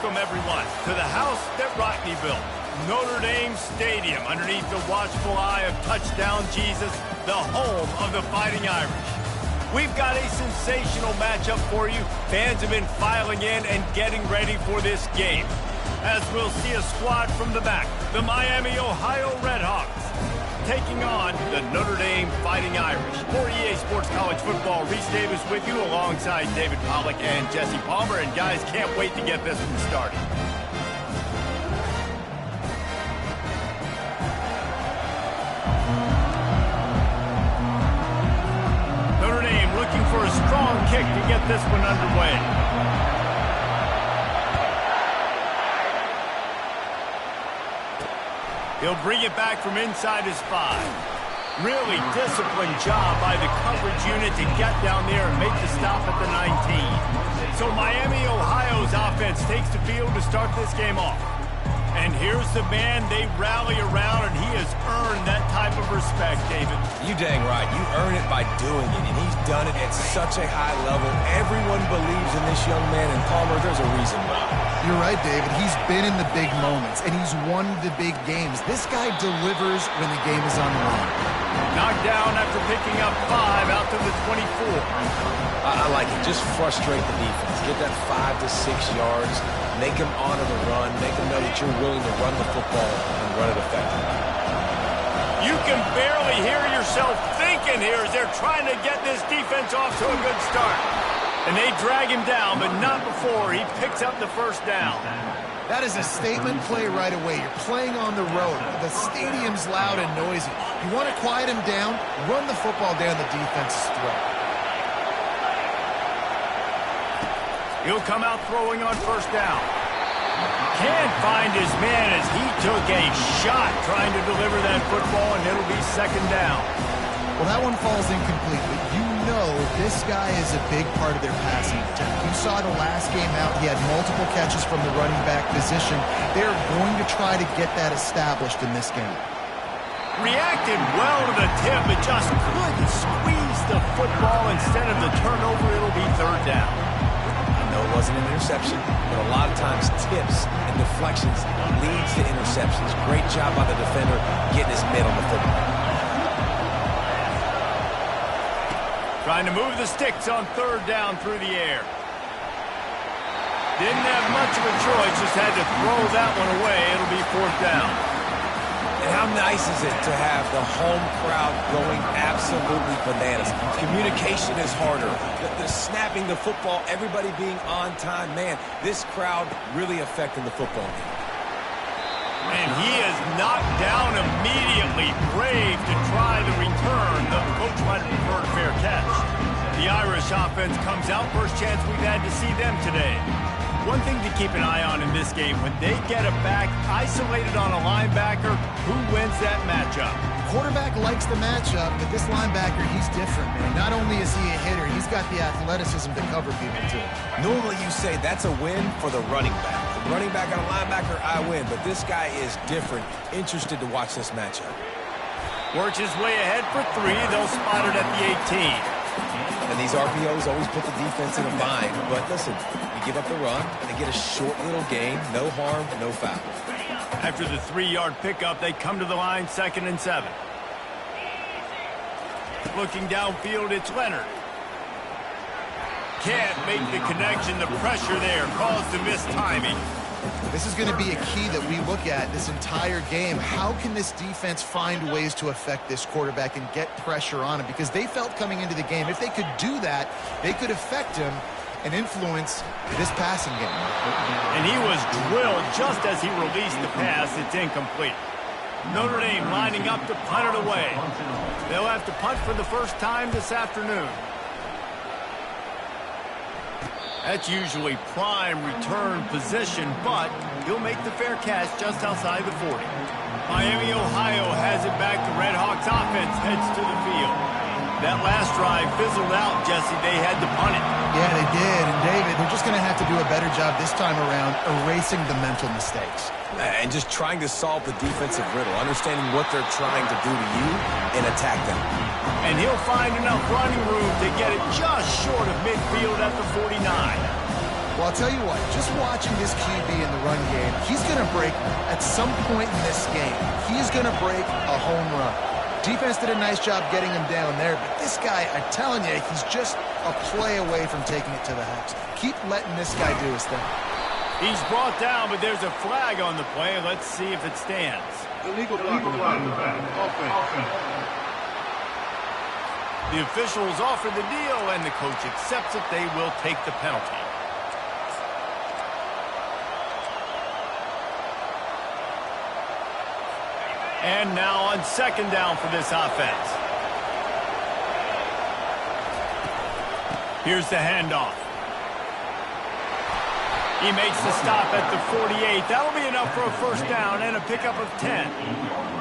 Welcome, everyone, to the house that Rodney built, Notre Dame Stadium, underneath the watchful eye of Touchdown Jesus, the home of the Fighting Irish. We've got a sensational matchup for you. Fans have been filing in and getting ready for this game, as we'll see a squad from the back, the Miami, Ohio Redhawks, taking on the Notre Dame Fighting Irish. For EA Sports College Football, Reese Davis with you alongside David Pollack and Jesse Palmer. And guys, can't wait to get this one started. Notre Dame looking for a strong kick to get this one underway. He'll bring it back from inside his 5. Really disciplined job by the coverage unit to get down there and make the stop at the 19. So Miami, Ohio's offense takes the field to start this game off. And here's the man they rally around, and he has earned that type of respect, David. You dang right. You earn it by doing it, and he's done it at such a high level. Everyone believes in this young man, and Palmer, there's a reason why. You're right, David. He's been in the big moments, and he's won the big games. This guy delivers when the game is on the line. Knocked down after picking up 5 out to the 24. I like it. Just frustrate the defense. Get that 5 to 6 yards. Make them honor the run. Make them know that you're willing to run the football and run it effectively. You can barely hear yourself thinking here as they're trying to get this defense off to a good start. And they drag him down, but not before he picks up the first down. That is a statement play right away. You're playing on the road. The stadium's loud and noisy. You want to quiet him down, run the football down the defense's throat. He'll come out throwing on first down. Can't find his man as he took a shot trying to deliver that football, and it'll be second down. Well, that one falls incomplete, but you know this guy is a big part of their passing attack. You saw the last game out, he had multiple catches from the running back position. They're going to try to get that established in this game. Reacted well to the tip, but just couldn't squeeze the football. Instead of the turnover, it'll be third down. No, it wasn't an interception, but a lot of times tips and deflections leads to interceptions. Great job by the defender getting his mitt on the football. Trying to move the sticks on third down through the air. Didn't have much of a choice, just had to throw that one away. It'll be fourth down. And how nice is it to have the home crowd going absolutely bananas? Communication is harder. The snapping the football, everybody being on time. Man, this crowd really affecting the football game. And he is knocked down immediately. Brave to try the return. The coach might have preferred a fair catch. The Irish offense comes out. First chance we've had to see them today. One thing to keep an eye on in this game, when they get a back isolated on a linebacker, who wins that matchup? Quarterback likes the matchup, but this linebacker, he's different, man. Not only is he a hitter, he's got the athleticism to cover people, too. Normally you say that's a win for the running back. The running back on a linebacker, I win, but this guy is different. Interested to watch this matchup. Works his way ahead for 3. They'll spot it at the 18. And these RPOs always put the defense in a bind. But listen, you give up the run, they get a short little gain, no harm, no foul. After the 3-yard pickup, they come to the line, 2nd and 7. Looking downfield, it's Leonard. Can't make the connection. The pressure there caused the missed timing. This is going to be a key that we look at this entire game. How can this defense find ways to affect this quarterback and get pressure on him? Because they felt coming into the game, if they could do that, they could affect him and influence this passing game. And he was drilled just as he released the pass. It's incomplete. Notre Dame lining up to punt it away. They'll have to punt for the first time this afternoon. That's usually prime return position, but he'll make the fair catch just outside the 40. Miami, Ohio has it back. The Redhawks offense heads to the field. That last drive fizzled out, Jesse. They had to punt it. Yeah, they did. And David, they're just going to have to do a better job this time around erasing the mental mistakes. And just trying to solve the defensive riddle, understanding what they're trying to do to you and attack them. And he'll find enough running room to get it just short of midfield at the 49. Well, I'll tell you what, just watching this QB in the run game, he's going to break at some point in this game. He's going to break a home run. Defense did a nice job getting him down there, but this guy, I'm telling you, he's just a play away from taking it to the house. Keep letting this guy do his thing. He's brought down, but there's a flag on the play. Let's see if it stands. Illegal block in the back. Offense. The officials offer the deal, and the coach accepts it. They will take the penalty. And now on second down for this offense. Here's the handoff. He makes the stop at the 48. That'll be enough for a first down and a pickup of 10.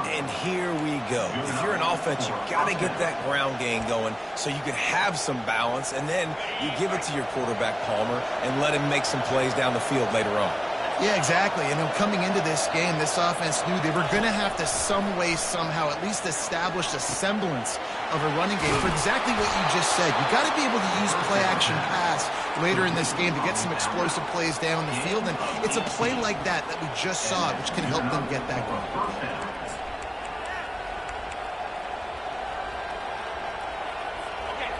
And here we go. If you're an offense, you got to get that ground game going so you can have some balance, and then you give it to your quarterback, Palmer, and let him make some plays down the field later on. Yeah, exactly. And coming into this game, this offense knew they were going to have to some way, somehow, at least establish a semblance of a running game for exactly what you just said. You got to be able to use play-action pass later in this game to get some explosive plays down the field. And it's a play like that we just saw, which can help them get that going.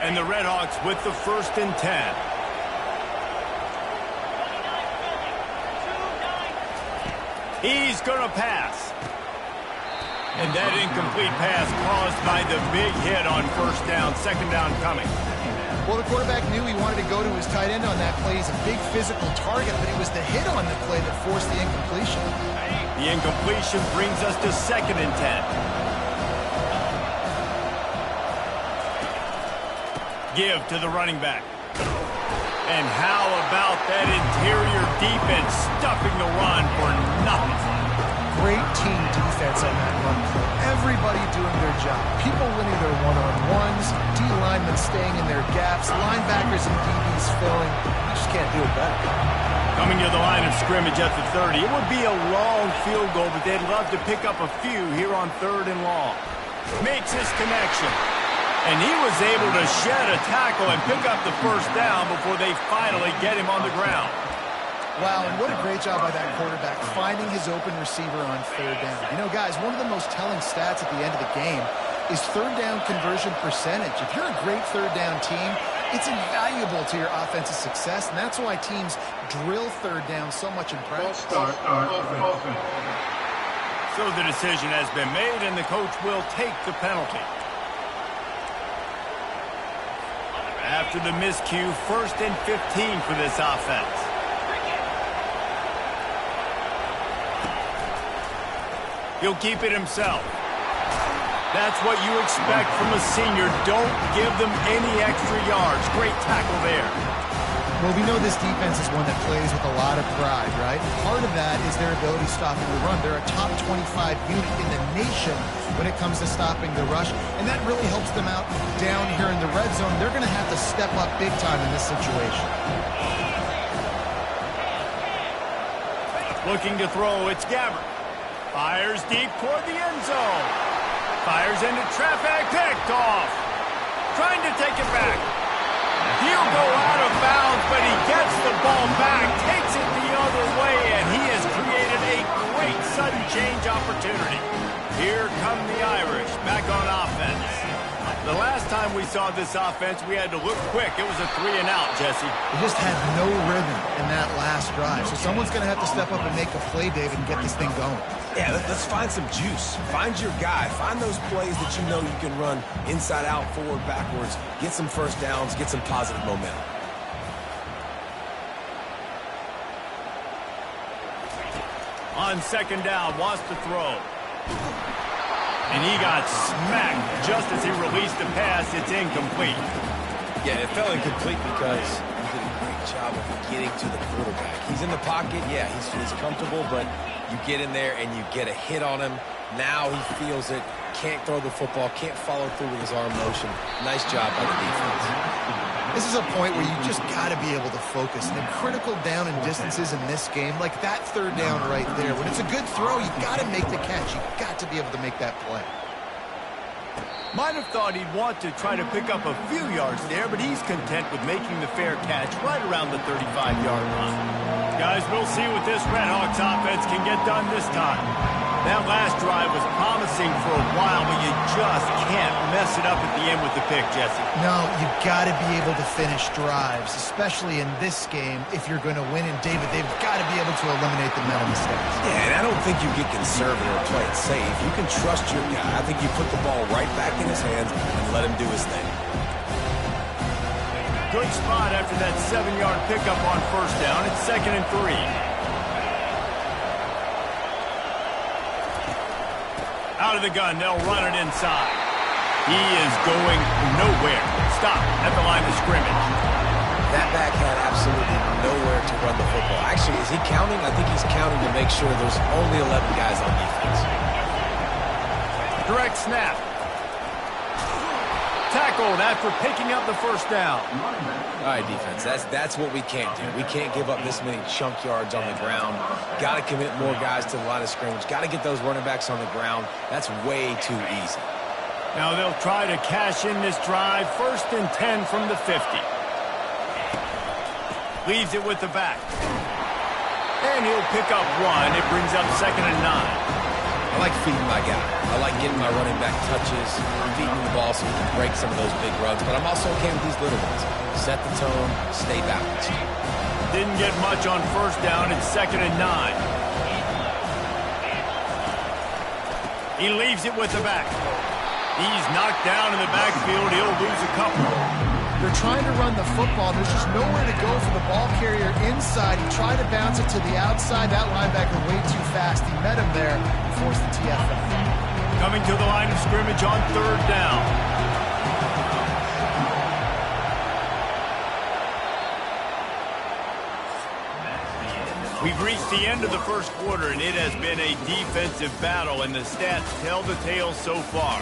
And the Redhawks with the 1st and 10. He's going to pass. And that incomplete pass caused by the big hit on first down, second down coming. Well, the quarterback knew he wanted to go to his tight end on that play. He's a big physical target, but it was the hit on the play that forced the incompletion. The incompletion brings us to 2nd and 10. Give to the running back. And how about that interior defense stuffing the run for nothing? Great team defense on that run play. Everybody doing their job. People winning their one-on-ones, D-linemen staying in their gaps, linebackers and DBs filling. You just can't do it better. Coming to the line of scrimmage at the 30. It would be a long field goal, but they'd love to pick up a few here on 3rd and long. Makes his connection. And he was able to shed a tackle and pick up the first down before they finally get him on the ground. Wow, and what a great job by that quarterback, finding his open receiver on 3rd down. You know, guys, one of the most telling stats at the end of the game is 3rd down conversion percentage. If you're a great 3rd down team, it's invaluable to your offensive success, and that's why teams drill 3rd down so much in practice. So the decision has been made, and the coach will take the penalty. After the miscue, 1st and 15 for this offense. He'll keep it himself. That's what you expect from a senior. Don't give them any extra yards. Great tackle there. Well, we know this defense is one that plays with a lot of pride, right? Part of that is their ability stopping the run. They're a top 25 unit in the nation when it comes to stopping the rush, and that really helps them out down here in the red zone. They're going to have to step up big time in this situation. Looking to throw, it's Gabbert. Fires deep toward the end zone. Fires into traffic, picked off. Trying to take it back. He'll go out of bounds, but he gets the ball back, takes it the other way, and he has created a great sudden change opportunity. Here come the Irish, back on offense. The last time we saw this offense, we had to look quick. It was a 3-and-out, Jesse. They just had no rhythm in that last drive, so someone's going to have to step up and make a play, David, and get this thing going. Yeah, let's find some juice. Find your guy. Find those plays that you know you can run inside out, forward, backwards. Get some first downs. Get some positive momentum. On second down, wants to throw. And he got smacked just as he released the pass. It's incomplete. Yeah, it fell incomplete because he did a great job of getting to the quarterback. He's in the pocket. Yeah, he's comfortable, but you get in there and you get a hit on him. Now he feels it. Can't throw the football. Can't follow through with his arm motion. Nice job by the defense. This is a point where you just got to be able to focus. And in critical down and distances in this game, like that 3rd down right there, when it's a good throw, you got to make the catch. You got to be able to make that play. Might have thought he'd want to try to pick up a few yards there, but he's content with making the fair catch right around the 35-yard line. Guys, we'll see what this Redhawks offense can get done this time. That last drive was promising for a while, but you just can't mess it up at the end with the pick, Jesse. No, you've got to be able to finish drives, especially in this game if you're going to win. And, David, they've got to be able to eliminate the mental mistakes. Yeah, and I don't think you get conservative or play it safe. You can trust your guy. I think you put the ball right back in his hands and let him do his thing. Good spot after that 7-yard pickup on first down. It's 2nd and 3. Out of the gun, they'll run it inside. He is going nowhere. Stop at the line of scrimmage. That back had absolutely nowhere to run the football. Actually, is he counting? I think he's counting to make sure there's only 11 guys on defense. Direct snap. Tackled after picking up the first down. All right, defense, that's what we can't do. We can't give up this many chunk yards on the ground. Got to commit more guys to the line of scrimmage. Got to get those running backs on the ground. That's way too easy. Now they'll try to cash in this drive. 1st and 10 from the 50. Leaves it with the back. And he'll pick up 1. It brings up 2nd and 9. I like feeding my guy. I like getting my running back touches, feeding the ball so he can break some of those big runs. But I'm also okay with these little ones. Set the tone, stay balanced. Didn't get much on first down. It's 2nd and 9. He leaves it with the back. He's knocked down in the backfield. He'll lose a couple. They're trying to run the football. There's just nowhere to go for the ball carrier inside. He tried to bounce it to the outside. That linebacker way too fast. He met him there and forced the TFL. Coming to the line of scrimmage on 3rd down. We've reached the end of the first quarter, and it has been a defensive battle, and the stats tell the tale so far.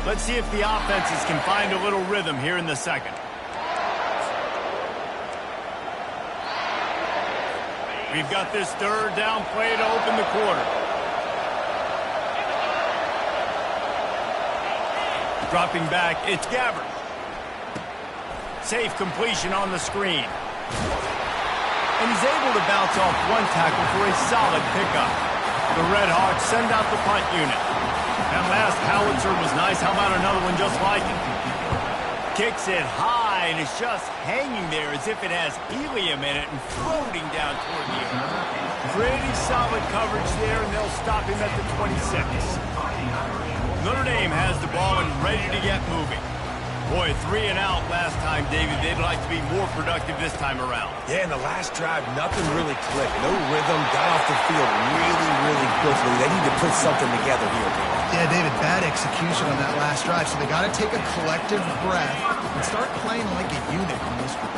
Let's see if the offenses can find a little rhythm here in the second. We've got this 3rd down play to open the quarter. Dropping back, it's Gabbert. Safe completion on the screen. And he's able to bounce off 1 tackle for a solid pickup. The Redhawks send out the punt unit. That last howitzer was nice. How about another one just like it? Kicks it high, and it's just hanging there as if it has helium in it and floating down toward the air. Pretty solid coverage there, and they'll stop him at the 26. Notre Dame has the ball and ready to get moving. Boy, 3 and out last time, David. They'd like to be more productive this time around. Yeah, in the last drive, nothing really clicked. No rhythm, got off the field really quickly. They need to put something together here, David. Yeah, David, bad execution on that last drive. So they got to take a collective breath and start playing like a unit on this one.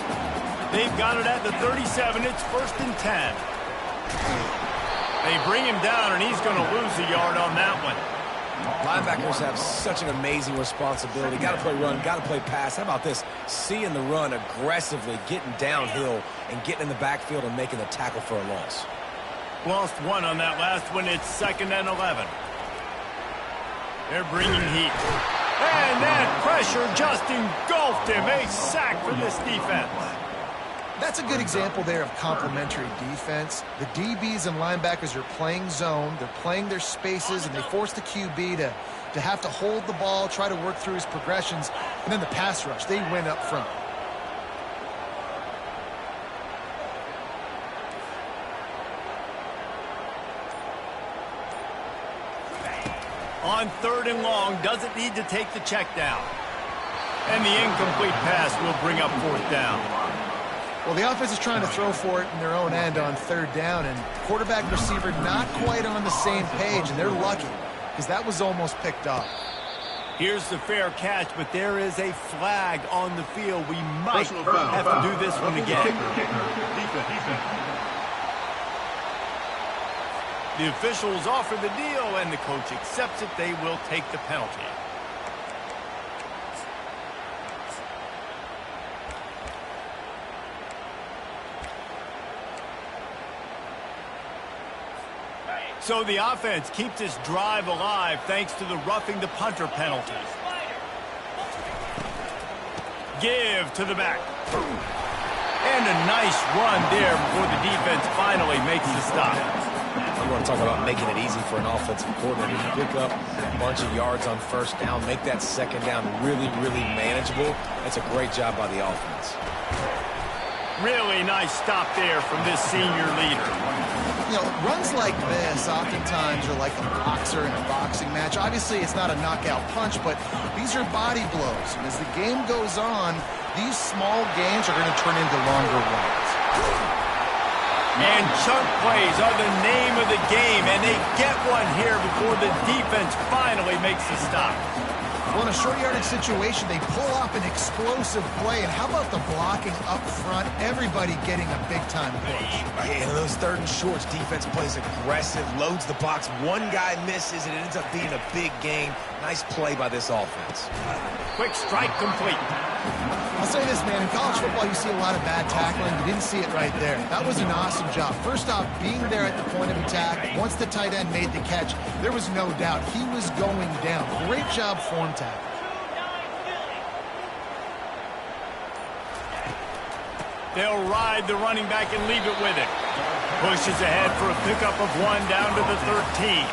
They've got it at the 37. It's 1st and 10. They bring him down, and he's going to lose a yard on that one. Linebackers have such an amazing responsibility. Got to play run, got to play pass. How about this? Seeing the run aggressively, getting downhill, and getting in the backfield and making the tackle for a loss. Lost 1 on that last one. It's 2nd and 11. They're bringing heat. And that pressure just engulfed him. A sack for this defense. That's a good example there of complementary defense. The DBs and linebackers are playing zone. They're playing their spaces, and they force the QB to have to hold the ball, try to work through his progressions. And then the pass rush, they win up front. On 3rd and long, doesn't need to take the check down. And the incomplete pass will bring up 4th down. Well, the offense is trying to throw for it in their own end on 3rd down, and quarterback receiver not quite on the same page, and they're lucky because that was almost picked up. Here's the fair catch, but there is a flag on the field. We might have to do this one again. The officials offer the deal, and the coach accepts it. They will take the penalty. So the offense keeps this drive alive thanks to the roughing the punter penalty. Give to the back. And a nice run there before the defense finally makes the stop. I'm going to talk about making it easy for an offensive coordinator to pick up a bunch of yards on first down, make that second down really, really manageable. That's a great job by the offense. Really nice stop there from this senior leader. You know, runs like this oftentimes are like a boxer in a boxing match. Obviously, it's not a knockout punch, but these are body blows. And as the game goes on, these small gains are going to turn into longer runs. And chunk plays are the name of the game, and they get one here before the defense finally makes the stop. Well, in a short yardage situation, they pull off an explosive play. And how about the blocking up front? Everybody getting a big-time push. Right, and those third and shorts, defense plays aggressive, loads the box. One guy misses, and it ends up being a big gain. Nice play by this offense. Quick strike complete. I'll say this, man. In college football, you see a lot of bad tackling. You didn't see it right there. That was an awesome job. First off, being there at the point of attack. Once the tight end made the catch, there was no doubt he was going down. Great job form tackle. They'll ride the running back and leave it with it. Pushes ahead for a pickup of 1 down to the 13.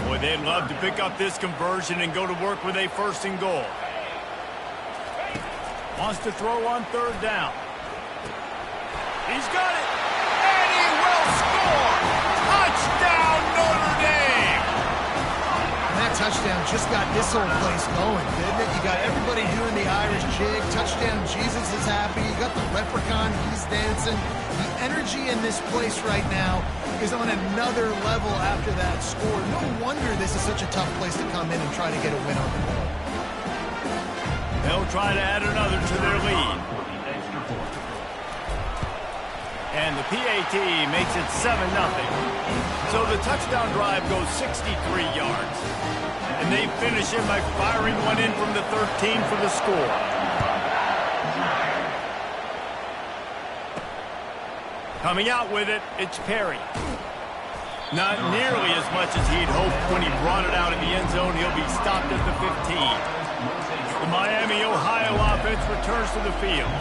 Boy, they'd love to pick up this conversion and go to work with a 1st and goal. Wants to throw on 3rd down. He's got it. And he will score. Touchdown, Notre Dame. And that touchdown just got this whole place going, didn't it? You got everybody doing the Irish jig. Touchdown, Jesus is happy. You got the leprechaun, he's dancing. The energy in this place right now is on another level after that score. No wonder this is such a tough place to come in and try to get a win on the board. They'll try to add another to their lead. And the PAT makes it 7-0. So the touchdown drive goes 63 yards. And they finish it by firing one in from the 13 for the score. Coming out with it, it's Perry. Not nearly as much as he'd hoped when he brought it out in the end zone. He'll be stopped at the 15. The Miami, Ohio offense returns to the field.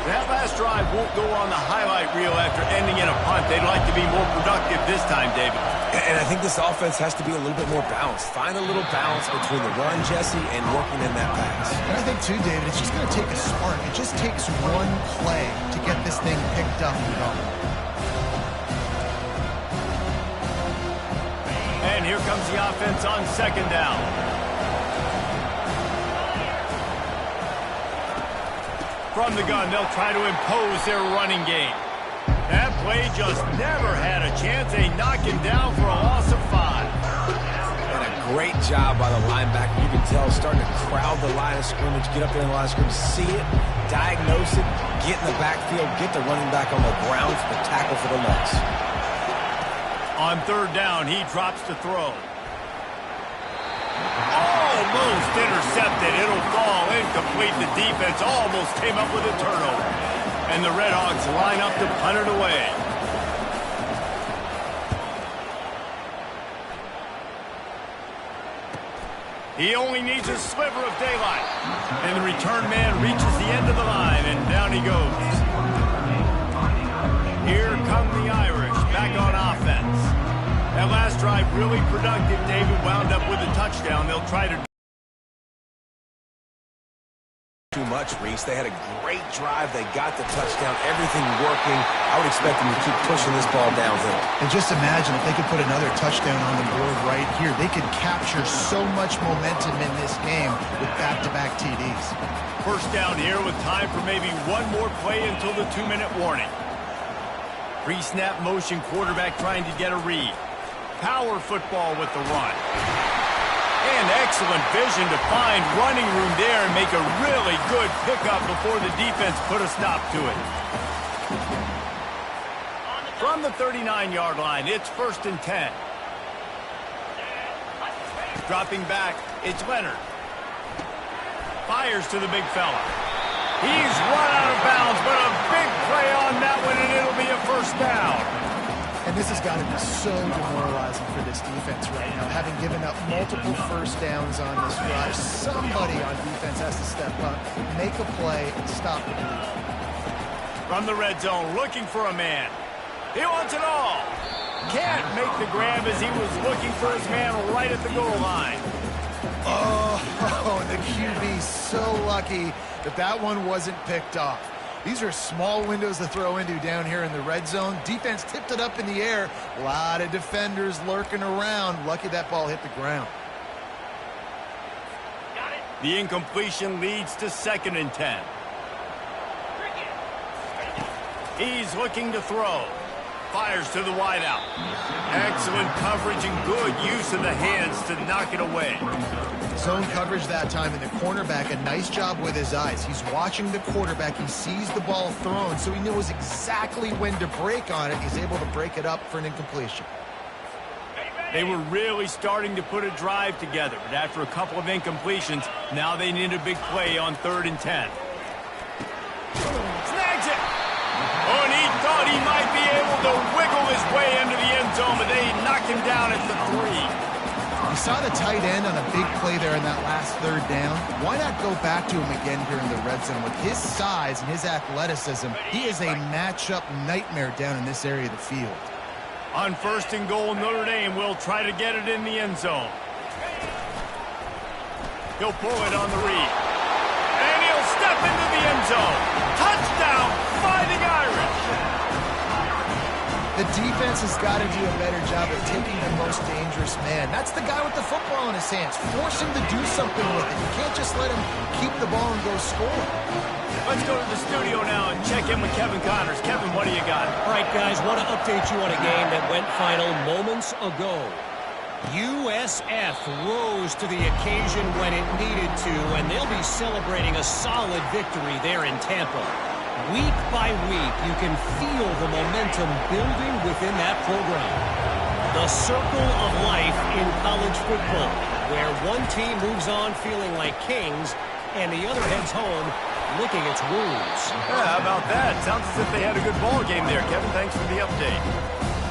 That last drive won't go on the highlight reel after ending in a punt. They'd like to be more productive this time, David. And I think this offense has to be a little bit more balanced. Find a little balance between the run, Jesse, and working in that pass. And I think, too, David, it's just going to take a spark. It just takes one play to get this thing picked up and going. And here comes the offense on 2nd down. From the gun, they'll try to impose their running game. That play just never had a chance. They knock him down for a loss of 5. And a great job by the linebacker. You can tell starting to crowd the line of scrimmage, get up there in the line of scrimmage, see it, diagnose it, get in the backfield, get the running back on the ground for the tackle for the loss. On 3rd down, he drops to throw. Almost intercepted. It'll fall incomplete. The defense almost came up with a turnover. And the Red Hawks line up to punt it away. He only needs a sliver of daylight. And the return man reaches the end of the line, and down he goes. Here come the Irish back on offense. That last drive really productive. David wound up with a touchdown. They'll try to... Too much, Reese. They had a great drive. They got the touchdown. Everything working. I would expect them to keep pushing this ball downhill. And just imagine if they could put another touchdown on the board right here. They could capture so much momentum in this game with back-to-back TDs. 1st down here with time for maybe one more play until the 2-minute warning. Pre-snap motion, quarterback trying to get a read. Power football with the run. And excellent vision to find running room there and make a really good pickup before the defense put a stop to it. From the 39-yard line, it's 1st and 10. Dropping back, it's Leonard. Fires to the big fella. He's run out of bounds, but a big play on that one, and it'll be a first down. And this has got to be so demoralizing for this defense right now. Having given up multiple first downs on this drive, somebody on defense has to step up, make a play, and stop the bleed. From the red zone, looking for a man. He wants it all. Can't make the grab as he was looking for his man right at the goal line. Oh, the QB so lucky that that one wasn't picked off. These are small windows to throw into down here in the red zone. Defense tipped it up in the air. A lot of defenders lurking around. Lucky that ball hit the ground. The incompletion leads to 2nd and 10. He's looking to throw. Fires to the wideout. Excellent coverage and good use of the hands to knock it away. Zone coverage that time, and the cornerback, a nice job with his eyes. He's watching the quarterback. He sees the ball thrown, so he knows exactly when to break on it. He's able to break it up for an incompletion. They were really starting to put a drive together, but after a couple of incompletions, now they need a big play on 3rd and 10. Snags it! Oh, and he thought he might be able to wiggle his way into the end zone, but they knocked him down at the 3. You saw the tight end on a big play there in that last 3rd down. Why not go back to him again here in the red zone? With his size and his athleticism, he is a matchup nightmare down in this area of the field. On 1st and goal, Notre Dame will try to get it in the end zone. He'll pull it on the read. And he'll step into the end zone. Touchdown, Fighting Irish! The defense has got to do a better job of taking the most dangerous man. That's the guy with the football in his hands. Force him to do something with it. You can't just let him keep the ball and go score. Let's go to the studio now and check in with Kevin Connors. Kevin, what do you got? All right, guys, want to update you on a game that went final moments ago. USF rose to the occasion when it needed to, and they'll be celebrating a solid victory there in Tampa. Week by week, you can feel the momentum building within that program. The circle of life in college football, where one team moves on feeling like kings, and the other heads home licking its wounds. Yeah, how about that? Sounds as if they had a good ball game there. Kevin, thanks for the update.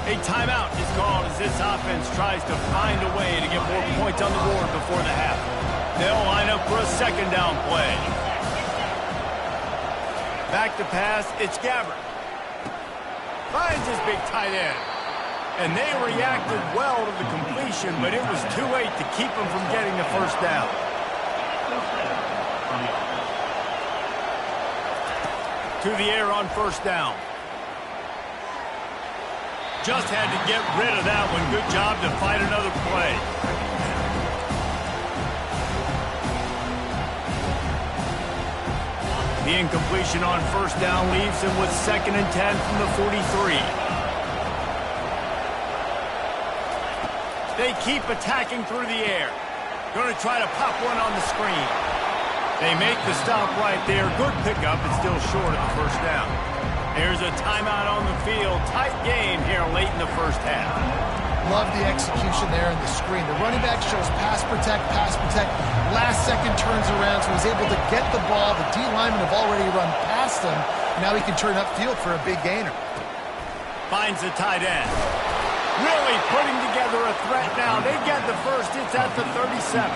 A timeout is called as this offense tries to find a way to get more points on the board before the half. They'll line up for a 2nd down play. Back to pass, it's Gabbert. Finds his big tight end. And they reacted well to the completion, but it was too late to keep them from getting the 1st down. To the air on 1st down. Just had to get rid of that one. Good job to find another play. The incompletion on 1st down leaves him with 2nd and 10 from the 43. They keep attacking through the air. Going to try to pop one on the screen. They make the stop right there. Good pickup. It's still short of the 1st down. There's a timeout on the field. Tight game here late in the 1st half. Love the execution there in the screen. The running back shows pass protect. Last second turns around, so he's able to get the ball. The D linemen have already run past him. Now he can turn upfield for a big gainer. Finds the tight end. Really putting together a threat now. They get the 1st. It's at the 37.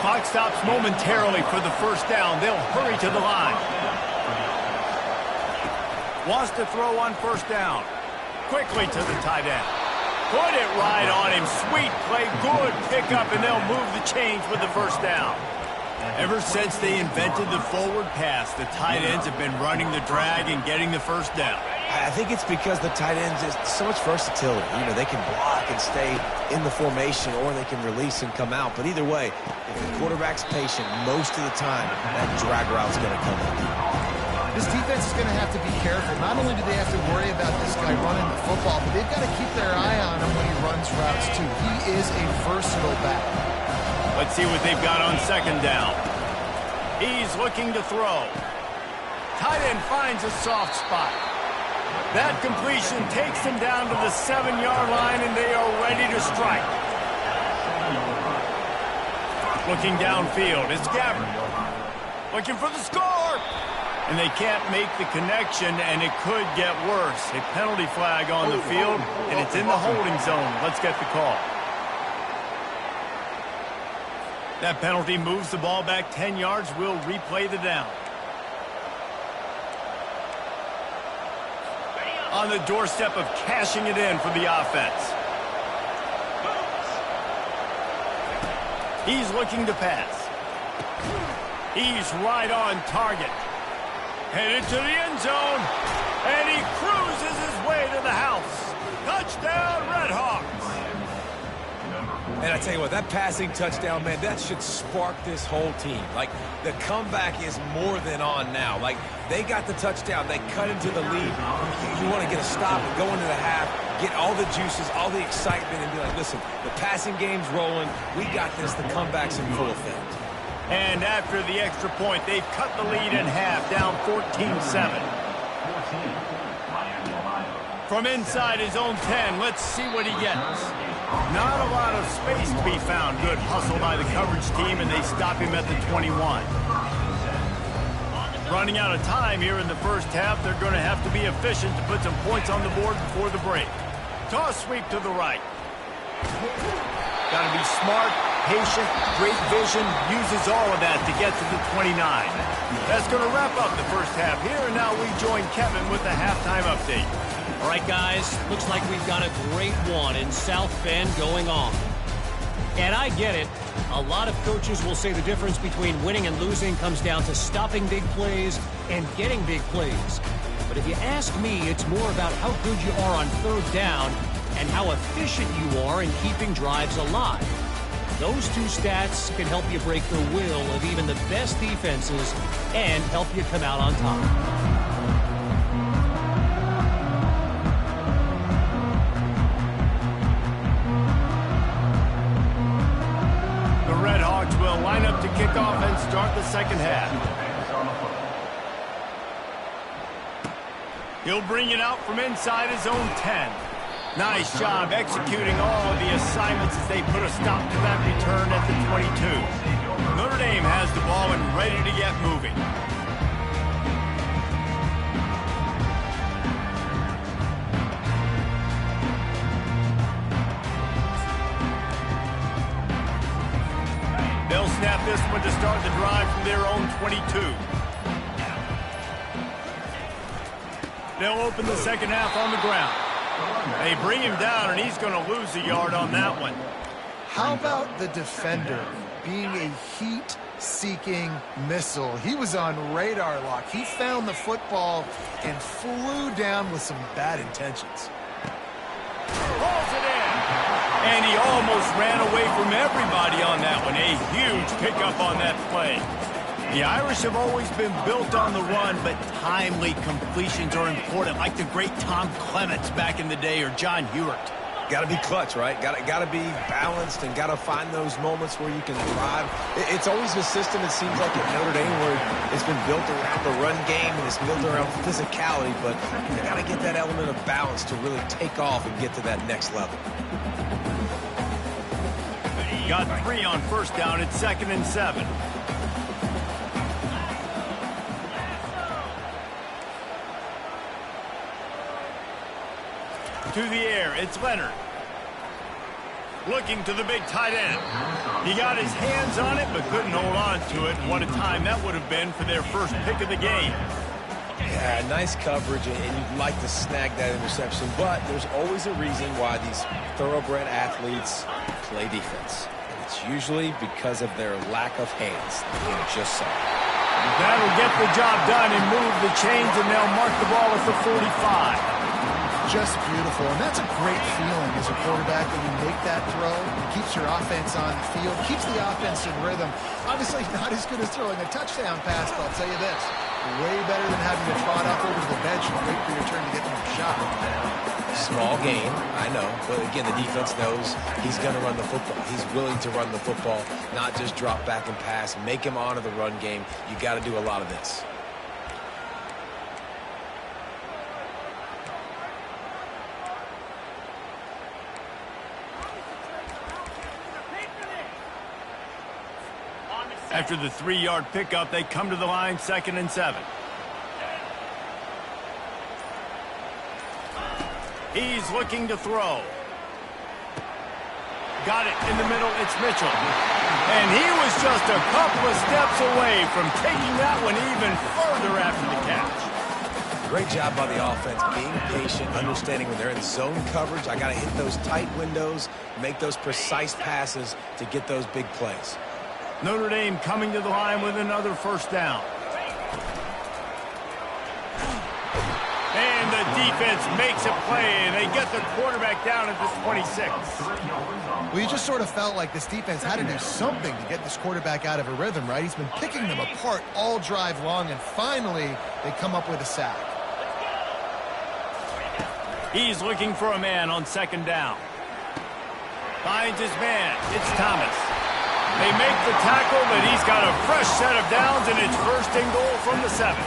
Clock stops momentarily for the 1st down. They'll hurry to the line. Wants to throw on 1st down. Quickly to the tight end. Put it right on him. Sweet play. Good pickup, and they'll move the chains with the 1st down. Ever since they invented the forward pass, the tight ends have been running the drag and getting the 1st down. I think it's because the tight ends is so much versatility. You know, they can block and stay in the formation, or they can release and come out. But either way, if the quarterback's patient, most of the time, that drag route's going to come up. This defense is going to have to be careful. Not only do they have to worry about this guy running the football, but they've got to keep their eye on him when he runs routes, too. He is a versatile back. Let's see what they've got on 2nd down. He's looking to throw. Tight end finds a soft spot. That completion takes them down to the 7-yard line, and they are ready to strike. Looking downfield, it's Gabbert. Looking for the score. And they can't make the connection, and it could get worse. A penalty flag on the field, and it's in the holding zone. Let's get the call. That penalty moves the ball back 10 yards. We'll replay the down. On the doorstep of cashing it in for the offense. He's looking to pass. He's right on target. Headed to the end zone. And he cruises his way to the house. Touchdown, Red Hawks. And I tell you what, that passing touchdown, man, that should spark this whole team. Like, the comeback is more than on now. Like, they got the touchdown. They cut into the lead. You want to get a stop and go into the half, get all the juices, all the excitement, and be like, listen, the passing game's rolling. We got this. The comeback's in full effect. And after the extra point, they've cut the lead in half, down 14-7. From inside his own 10, let's see what he gets. Not a lot of space to be found. Good hustle by the coverage team, and they stop him at the 21. Running out of time here in the first half, they're going to have to be efficient to put some points on the board before the break. Toss sweep to the right. Got to be smart, patient, great vision, uses all of that to get to the 29. That's going to wrap up the first half here, and now we join Kevin with the halftime update. All right, guys, looks like we've got a great one in South Bend going on. And I get it. A lot of coaches will say the difference between winning and losing comes down to stopping big plays and getting big plays. But if you ask me, it's more about how good you are on third down and how efficient you are in keeping drives alive. Those two stats can help you break the will of even the best defenses and help you come out on top. Will line up to kick off and start the second half. He'll bring it out from inside his own 10. Nice job executing all of the assignments as they put a stop to that return at the 22. Notre Dame has the ball and ready to get moving. They'll snap this one to start the drive from their own 22. They'll open the second half on the ground. They bring him down, and he's going to lose a yard on that one. How about the defender being a heat-seeking missile? He was on radar lock. He found the football and flew down with some bad intentions. Pulls it in. And he almost ran away from everybody on that one. A huge pickup on that play. The Irish have always been built on the run, but timely completions are important, like the great Tom Clements back in the day or John Hewart. Got to be clutch, right? Got to be balanced and got to find those moments where you can drive. It's always a system, it seems like, at Notre Dame where it's been built around the run game and it's built around physicality, but you got to get that element of balance to really take off and get to that next level. Got 3 on first down. It's 2nd and 7. To the air, it's Leonard. Looking to the big tight end. He got his hands on it, but couldn't hold on to it. What a time that would have been for their first pick of the game. Yeah, nice coverage, and you'd like to snag that interception, but there's always a reason why these thoroughbred athletes play defense. And it's usually because of their lack of hands, like you just saw. That'll get the job done and move the chains, and they'll mark the ball at the 45. Just beautiful, and that's a great feeling as a quarterback when you make that throw. It keeps your offense on the field, keeps the offense in rhythm. Obviously not as good as throwing a touchdown pass, but I'll tell you this, way better than having to trot up over to the bench and wait for your turn to get another shot. Small gain, I know, but again, the defense knows he's going to run the football. He's willing to run the football, not just drop back and pass, make him honor the run game. You got to do a lot of this. After the 3-yard pickup, they come to the line, 2nd and 7. He's looking to throw. Got it in the middle. It's Mitchell. And he was just a couple of steps away from taking that one even further after the catch. Great job by the offense, being patient, understanding when they're in zone coverage, I got to hit those tight windows, make those precise passes to get those big plays. Notre Dame coming to the line with another first down. And the defense makes a play, and they get the quarterback down at the 26. Well, you just sort of felt like this defense had to do something to get this quarterback out of a rhythm, right? He's been picking them apart all drive long, and finally they come up with a sack. He's looking for a man on second down. Finds his man. It's Thomas. They make the tackle, but he's got a fresh set of downs, and it's first and goal from the 7.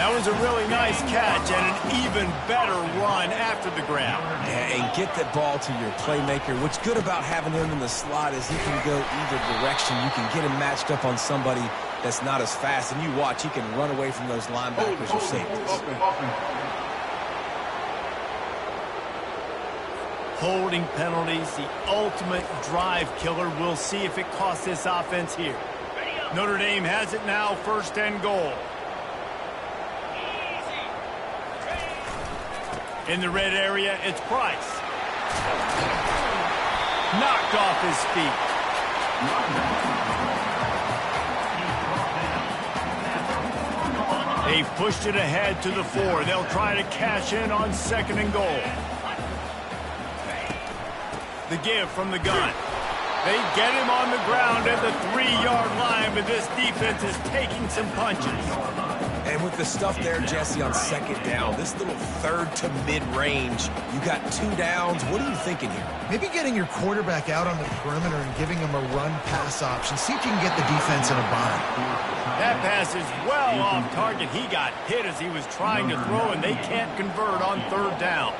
That was a really nice catch and an even better run after the grab. Yeah, and get that ball to your playmaker. What's good about having him in the slot is he can go either direction. You can get him matched up on somebody that's not as fast, and you watch, he can run away from those linebackers or safeties. Holding penalties, the ultimate drive killer. We'll see if it costs this offense here. Notre Dame has it now, first and goal. In the red area, it's Price. Knocked off his feet. They've pushed it ahead to the 4. They'll try to cash in on second and goal. The give from the gun. They get him on the ground at the 3-yard line, but this defense is taking some punches. And with the stuff there, Jesse, on second down, this little third to mid-range, you got 2 downs. What are you thinking here? Maybe getting your quarterback out on the perimeter and giving him a run-pass option. See if you can get the defense in a bind. That pass is well off target. He got hit as he was trying to throw, and they can't convert on third down.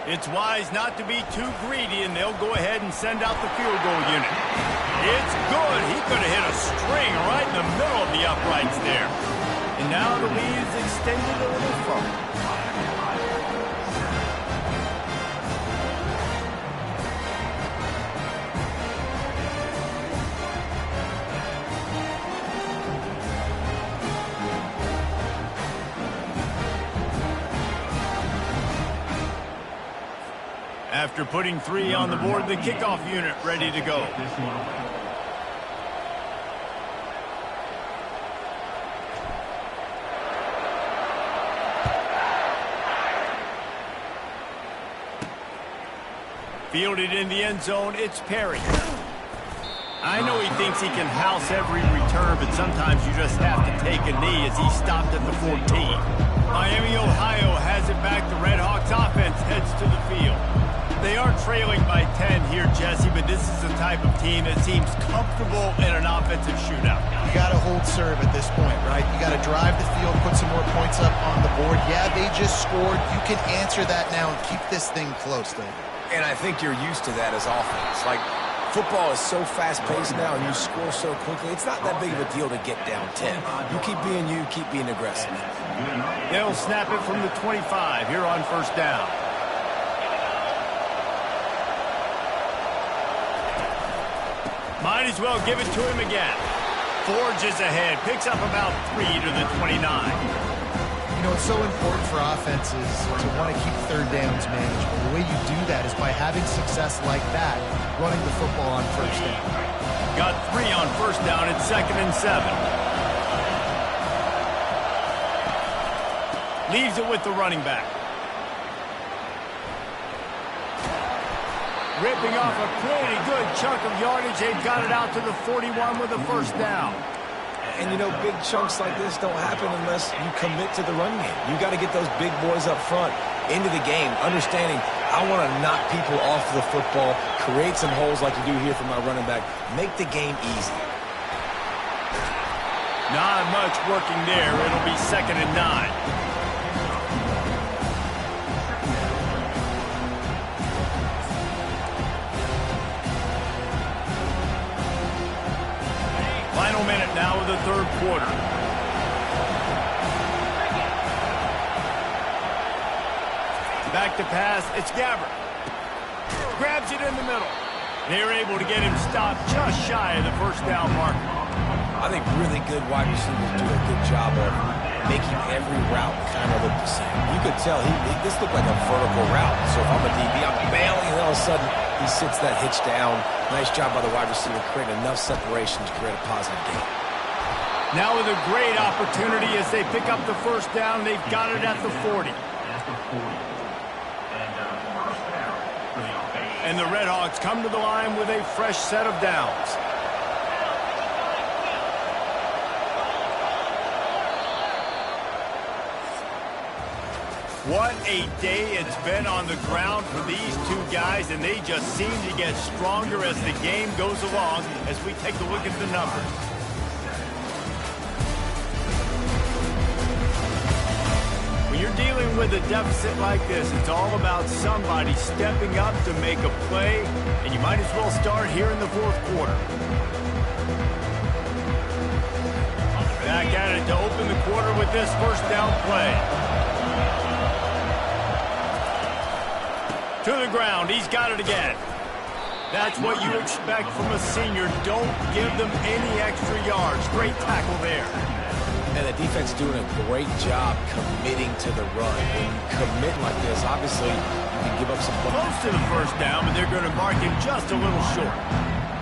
It's wise not to be too greedy, and they'll go ahead and send out the field goal unit. It's good. He could have hit a string right in the middle of the uprights there. And now the lead is extended a little further. After putting 3 on the board, the kickoff unit ready to go. Fielded in the end zone, it's Perry. I know he thinks he can house every return, but sometimes you just have to take a knee as he stopped at the 14. Miami, Ohio has it back. The Red Hawks offense heads to the field. They are trailing by 10 here, Jesse, but this is the type of team that seems comfortable in an offensive shootout. You got to hold serve at this point, right? You got to drive the field, put some more points up on the board. Yeah, they just scored. You can answer that now and keep this thing close, though. And I think you're used to that as offense. Like, football is so fast-paced now, and you score so quickly. It's not that big of a deal to get down 10. You keep being you, keep being aggressive. They'll snap it from the 25 here on first down. Might as well give it to him again. Forges ahead, picks up about 3 to the 29. You know, it's so important for offenses to want to keep third downs manageable. The way you do that is by having success like that, running the football on first down. Got 3 on first down. It's 2nd and 7. Leaves it with the running back. Ripping off a pretty good chunk of yardage. They've got it out to the 41 with a first down. And, you know, big chunks like this don't happen unless you commit to the run game. You got to get those big boys up front into the game, understanding I want to knock people off the football, create some holes like you do here for my running back, make the game easy. Not much working there. It'll be 2nd and 9. Final minute now of the third quarter. Back to pass. It's Gabbert. Grabs it in the middle. They're able to get him stopped just shy of the first down marker. I think really good wide receivers do a good job of making every route kind of look the same. You could tell this looked like a vertical route. So if I'm a DB, I'm bailing, and all of a sudden he sits that hitch down. Nice job by the wide receiver, creating enough separation to create a positive gain. Now with a great opportunity as they pick up the first down, they've got it at the 40. And the Redhawks come to the line with a fresh set of downs. What a day it's been on the ground for these two guys, and they just seem to get stronger as the game goes along as we take a look at the numbers. When you're dealing with a deficit like this, it's all about somebody stepping up to make a play, and you might as well start here in the fourth quarter. Back at it to open the quarter with this first down play. To the ground, he's got it again. That's what you expect from a senior. Don't give them any extra yards. Great tackle there. And the defense doing a great job committing to the run. When you commit like this, obviously you can give up some... Close to the first down, but they're going to mark him just a little short.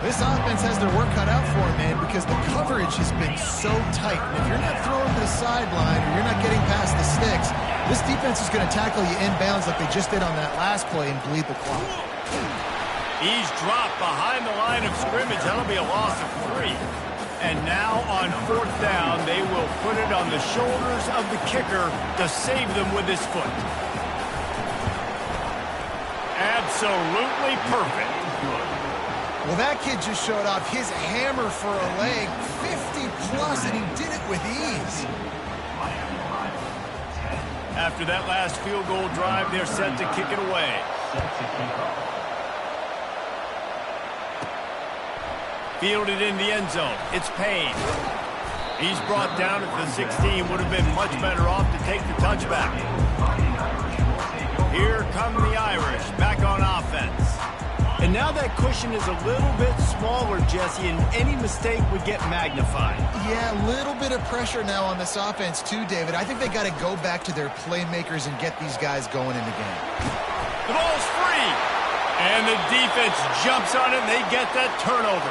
This offense has their work cut out for them, man, because the coverage has been so tight. And if you're not throwing to the sideline or you're not getting past the sticks, this defense is going to tackle you inbounds like they just did on that last play and bleed the clock. He's dropped behind the line of scrimmage. That'll be a loss of 3. And now on fourth down, they will put it on the shoulders of the kicker to save them with his foot. Absolutely perfect. Well, that kid just showed off his hammer for a leg, 50-plus, and he did it with ease. After that last field goal drive, they're set to kick it away. Fielded in the end zone. It's Payne. He's brought down at the 16. Would have been much better off to take the touchback. Here come the Irish back on offense. And now that cushion is a little bit smaller, Jesse, and any mistake would get magnified. Yeah, a little bit of pressure now on this offense too, David. I think they got to go back to their playmakers and get these guys going in the game. The ball's free. And the defense jumps on it, and they get that turnover.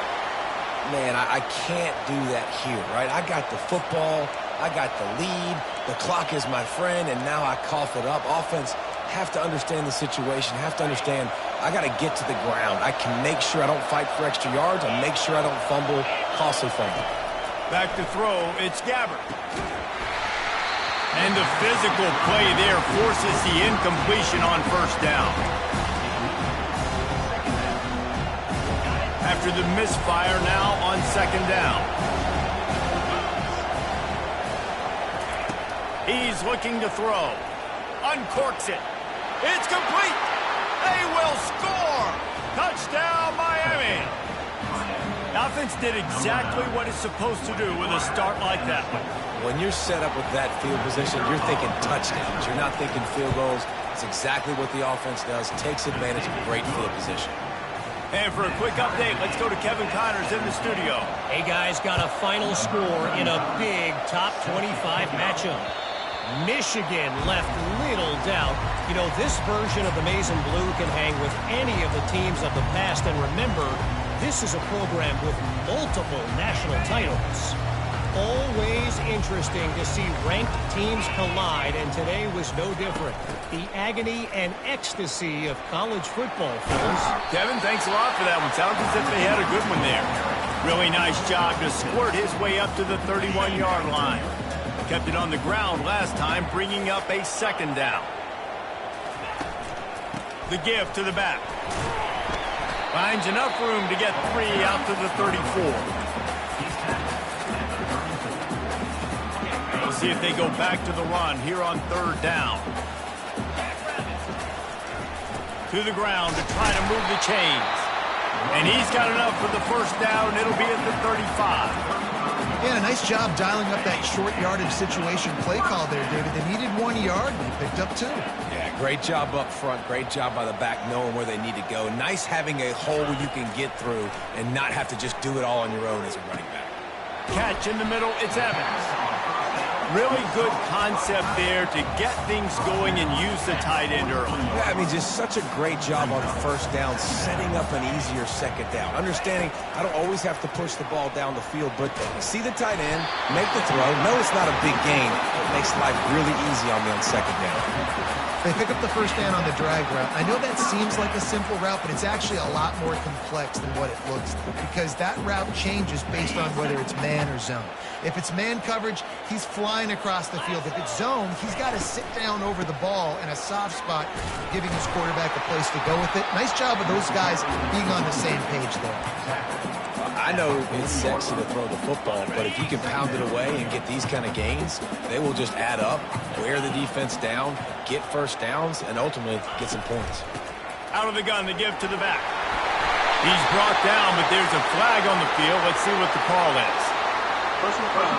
Man, I can't do that here, right? I got the football, I got the lead, the clock is my friend, and now I cough it up. Offense have to understand the situation, have to understand I got to get to the ground. I can make sure I don't fight for extra yards. I make sure I don't fumble, costly fumble. Back to throw, it's Gabbert. And the physical play there forces the incompletion on first down. After the misfire, now on second down. He's looking to throw. Uncorks it. It's complete. They will score. Touchdown, Miami. The offense did exactly what it's supposed to do with a start like that. When you're set up with that field position, you're thinking touchdowns. You're not thinking field goals. It's exactly what the offense does. Takes advantage of great field position. And for a quick update, let's go to Kevin Connors in the studio. Hey, guys, got a final score in a big top 25 matchup. Michigan left little doubt. You know, this version of the Maize and Blue can hang with any of the teams of the past. And remember, this is a program with multiple national titles. Always interesting to see ranked teams collide, and today was no different. The agony and ecstasy of college football, folks. Kevin, thanks a lot for that one. Sounds as if they had a good one there. Really nice job to squirt his way up to the 31-yard line. Kept it on the ground last time, bringing up a second down. The give to the back. Finds enough room to get 3 out to the 34. We'll see if they go back to the run here on third down. To the ground to try to move the chains. And he's got enough for the first down. It'll be at the 35. Yeah, a nice job dialing up that short yardage situation play call there, David. They needed 1 yard, and they picked up 2. Yeah, great job up front. Great job by the back knowing where they need to go. Nice having a hole you can get through and not have to just do it all on your own as a running back. Catch in the middle, it's Evans. Really good concept there to get things going and use the tight end early. Yeah, I mean, just such a great job on first down, setting up an easier second down. Understanding I don't always have to push the ball down the field, but see the tight end, make the throw. No, it's not a big gain. It makes life really easy on me on second down. They pick up the first down on the drag route. I know that seems like a simple route, but it's actually a lot more complex than what it looks like because that route changes based on whether it's man or zone. If it's man coverage, he's flying across the field. If it's zone, he's got to sit down over the ball in a soft spot, giving his quarterback a place to go with it. Nice job of those guys being on the same page there. I know it's sexy to throw the football, but if you can pound it away and get these kind of gains, they will just add up, wear the defense down, get first downs, and ultimately get some points. Out of the gun to give to the back. He's brought down, but there's a flag on the field. Let's see what the call is. Personal foul.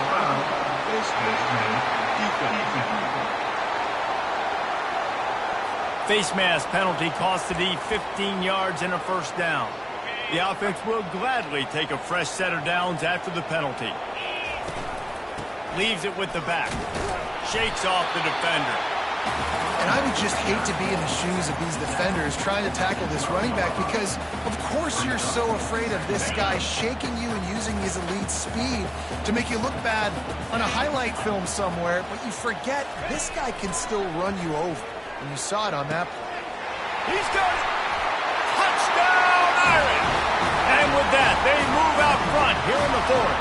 Face mask penalty cost the D 15 yards and a first down. The offense will gladly take a fresh set of downs after the penalty. Leaves it with the back. Shakes off the defender. And I would just hate to be in the shoes of these defenders trying to tackle this running back because, of course, you're so afraid of this guy shaking you and using his elite speed to make you look bad on a highlight film somewhere, but you forget this guy can still run you over. And you saw it on that play. He's got it! Touchdown, Irish! And with that, they move out front here in the fourth.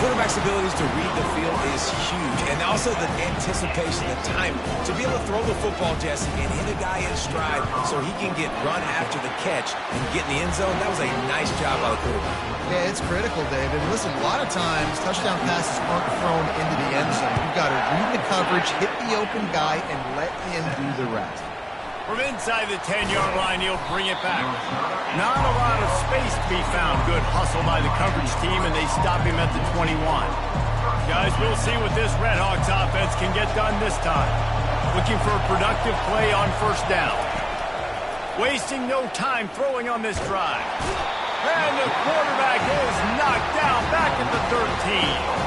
Quarterback's abilities to read the field is huge, and also the anticipation, the time to be able to throw the football, Jesse, and hit a guy in stride so he can get run after the catch and get in the end zone. That was a nice job by the quarterback. Yeah, it's critical, David. Listen, a lot of times touchdown passes aren't thrown into the end zone. You've got to read the coverage, hit the open guy, and let him do the rest. From inside the 10-yard line, he'll bring it back. Not a lot of space to be found. Good hustle by the coverage team, and they stop him at the 21. Guys, we'll see what this Redhawks offense can get done this time. Looking for a productive play on first down. Wasting no time throwing on this drive. And the quarterback is knocked down back at the 13.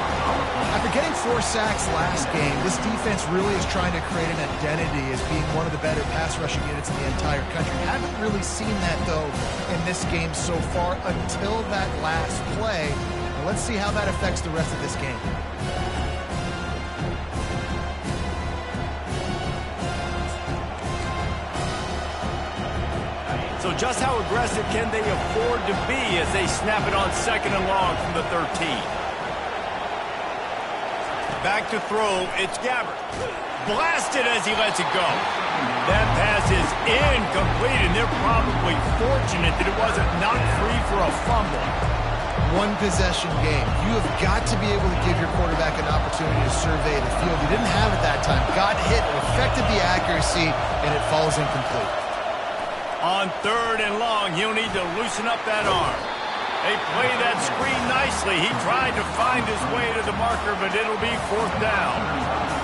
After getting 4 sacks last game, this defense really is trying to create an identity as being one of the better pass rushing units in the entire country. Haven't really seen that, though, in this game so far until that last play. Now, let's see how that affects the rest of this game. So just how aggressive can they afford to be as they snap it on second and long from the 13? Back to throw, it's Gabbert. Blasted as he lets it go. That pass is incomplete, and they're probably fortunate that it wasn't knocked free for a fumble. One possession game. You have got to be able to give your quarterback an opportunity to survey the field. He didn't have it that time. Got hit, it affected the accuracy, and it falls incomplete. On third and long, he'll need to loosen up that arm. They play that screen nicely. He tried to find his way to the marker, but it'll be fourth down.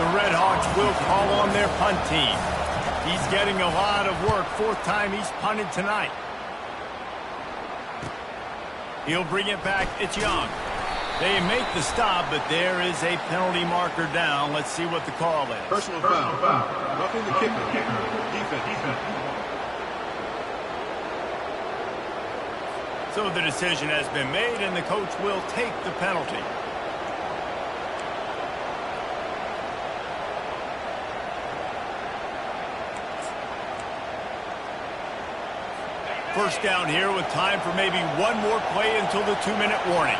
The Redhawks will call on their punt team. He's getting a lot of work. Fourth time he's punted tonight. He'll bring it back. It's Young. They make the stop, but there is a penalty marker down. Let's see what the call is. Personal foul. Roughing the kicker. Defense. So the decision has been made, and the coach will take the penalty. First down here with time for maybe one more play until the 2-minute warning.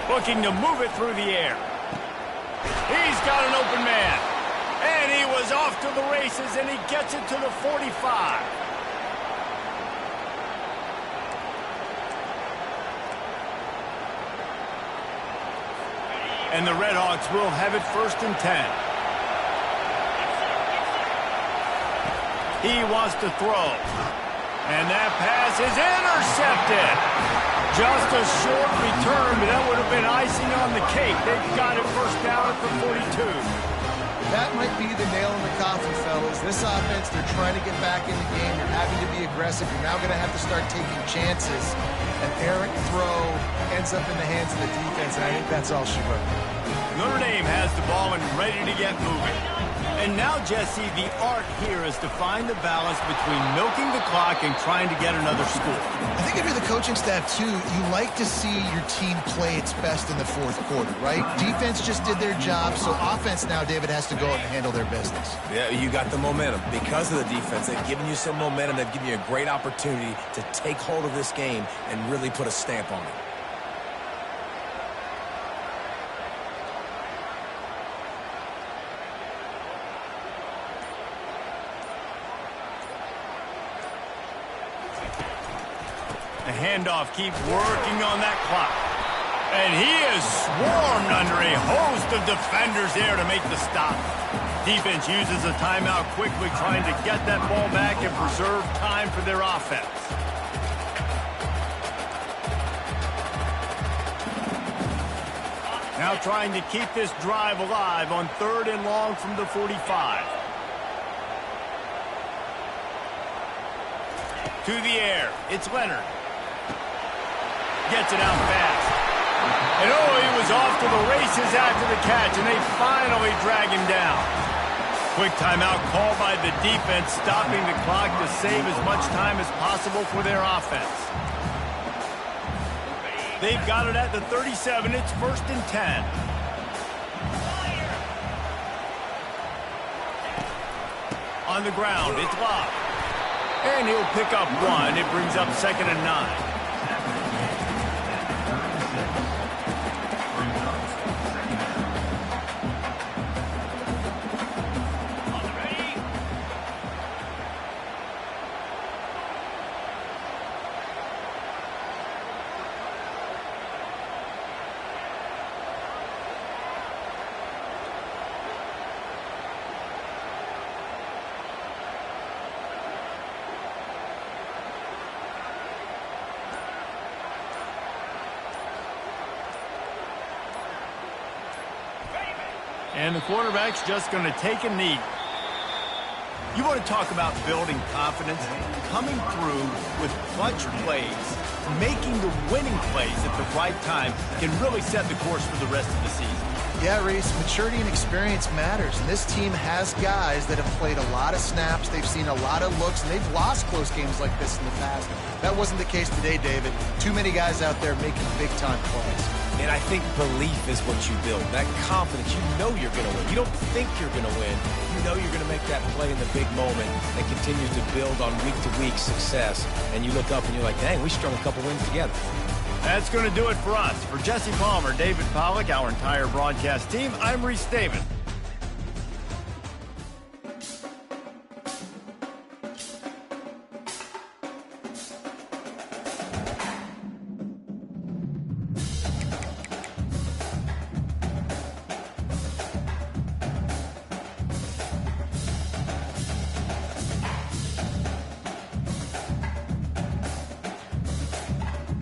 Looking to move it through the air. He's got an open man. And he was off to the races, and he gets it to the 45. And the Redhawks will have it first and 10. He wants to throw. And that pass is intercepted. Just a short return, but that would have been icing on the cake. They've got it first down at the 42. That might be the nail in the coffin, fellas. This offense, they're trying to get back in the game. You're having to be aggressive. You're now going to have to start taking chances. An errant throw ends up in the hands of the defense, and I think that's all she wrote. Notre Dame has the ball and ready to get moving. And now, Jesse, the art here is to find the balance between milking the clock and trying to get another score. I think if you're the coaching staff, too, you like to see your team play its best in the fourth quarter, right? Defense just did their job, so offense now, David, has to go out and handle their business. Yeah, you got the momentum. Because of the defense, they've given you some momentum. They've given you a great opportunity to take hold of this game and really put a stamp on it. The handoff keeps working on that clock. And he is swarmed under a host of defenders there to make the stop. Defense uses a timeout quickly, trying to get that ball back and preserve time for their offense. Now trying to keep this drive alive on 3rd and long from the 45. To the air. It's Leonard. Gets it out fast. And oh, he was off to the races after the catch, and they finally drag him down. Quick timeout called by the defense, stopping the clock to save as much time as possible for their offense. They've got it at the 37. It's 1st and 10. On the ground, it's Locke. And he'll pick up 1. It brings up 2nd and 9. And the quarterback's just going to take a knee. You want to talk about building confidence? Coming through with clutch plays, making the winning plays at the right time can really set the course for the rest of the season. Yeah, Reese, maturity and experience matters. And this team has guys that have played a lot of snaps. They've seen a lot of looks, and they've lost close games like this in the past. That wasn't the case today, David. Too many guys out there making big-time plays. And I think belief is what you build. That confidence, you know you're going to win. You don't think you're going to win. You know you're going to make that play in the big moment that continues to build on week-to-week success. And you look up and you're like, dang, we strung a couple wins together. That's going to do it for us. For Jesse Palmer, David Pollack, our entire broadcast team, I'm Reese David.